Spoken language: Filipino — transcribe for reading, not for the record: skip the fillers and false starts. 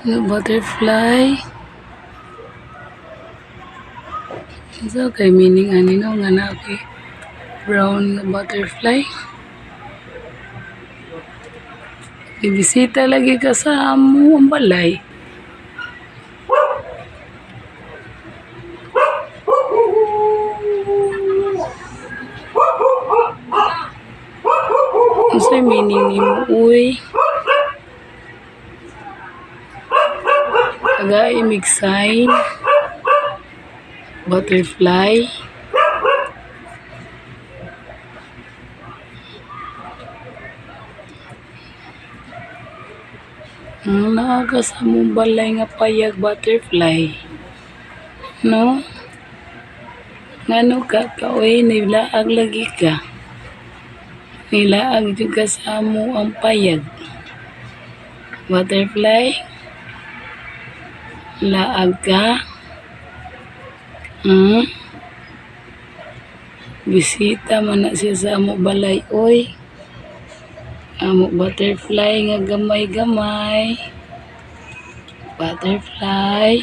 Nga butterfly. So kay meaning ani no nga na kay brown nga butterfly. Ibisita lagi ka sa amo ang balay. Unsay meaning nimo uy? Taga-imig sign. Butterfly. Naaga sa mong balay nga payag butterfly. No? Ngano ka kaoy nilaag lagi ka. Nilaag juga sa mo ang payag. Butterfly. Laag ka. Bisita man na siya sa amo balay oy. Amo butterfly nga gamay-gamay. Butterfly.